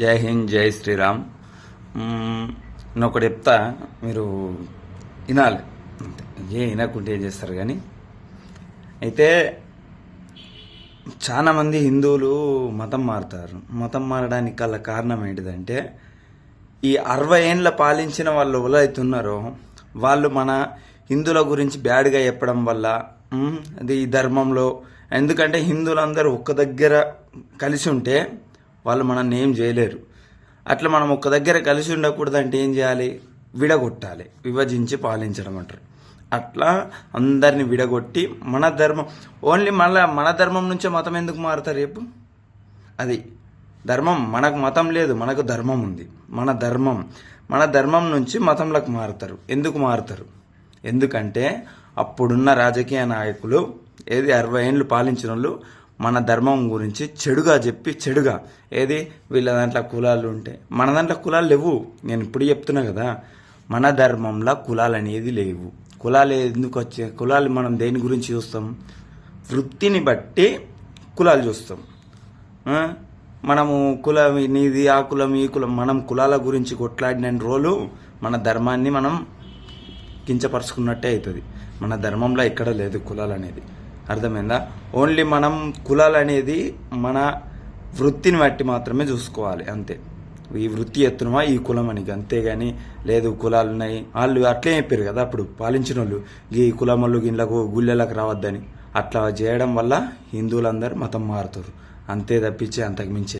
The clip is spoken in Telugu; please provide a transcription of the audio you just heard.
జై హింద్, జై శ్రీరామ్. నేను ఒకటి చెప్తా, మీరు వినాలి అంతే. వినకుంటే ఏం చేస్తారు కానీ. అయితే చాలామంది హిందువులు మతం మారుతారు. మతం మారడానికి గల కారణం ఏంటిదంటే, ఈ 60 ఏండ్ల పాలించిన వాళ్ళు ఎవరైతున్నారో వాళ్ళు మన హిందువుల గురించి బ్యాడ్గా చెప్పడం వల్ల అది ఈ ధర్మంలో. ఎందుకంటే హిందువులందరూ ఒక్క దగ్గర కలిసి ఉంటే వాళ్ళు మనల్ని ఏం చేయలేరు. అట్లా మనం ఒక్క దగ్గర కలిసి ఉండకూడదంటే ఏం చేయాలి? విడగొట్టాలి. విభజించి పాలించడం అంటారు. అట్లా అందరిని విడగొట్టి మన ధర్మం ఓన్లీ మన ధర్మం నుంచే మతం ఎందుకు మారుతారు చెప్పు? అది ధర్మం. మనకు మతం లేదు, మనకు ధర్మం ఉంది. మన ధర్మం నుంచి మతంలోకి మారుతారు. ఎందుకు మారుతారు? ఎందుకంటే అప్పుడున్న రాజకీయ నాయకులు 60 ఏండ్లు పాలించిన వాళ్ళు మన ధర్మం గురించి చెడుగా చెప్పి వీళ్ళ దాంట్లో కులాలు ఉంటే మన దాంట్లో కులాలు లేవు. నేను ఇప్పుడు చెప్తున్నా కదా, మన ధర్మంలో కులాలు అనేది లేవు. కులాలు ఎందుకు వచ్చే? కులాలు మనం దేని గురించి చూస్తాం? వృత్తిని బట్టి కులాలు చూస్తాం. మనము కులం నీది, ఆ కులం, ఈ కులం, మనం కులాల గురించి కొట్లాడిన రోజు మన ధర్మాన్ని మనం కించపరుచుకున్నట్టే అవుతుంది. మన ధర్మంలో ఎక్కడ లేదు కులాలు అనేది. అర్థమైందా? ఓన్లీ మనం కులాలు అనేది మన వృత్తిని బట్టి మాత్రమే చూసుకోవాలి అంతే. ఈ వృత్తి ఎత్తునమా ఈ కులం అని, అంతేగాని లేదు కులాలు ఉన్నాయి వాళ్ళు అట్లే చెప్పారు కదా అప్పుడు పాలించిన వాళ్ళు, ఈ కులం వాళ్ళు గిళ్ళకు గుళ్ళలకు రావద్దని. అట్లా చేయడం వల్ల హిందువులందరూ మతం మారుతారు. అంతే తప్పించి అంతకు మించి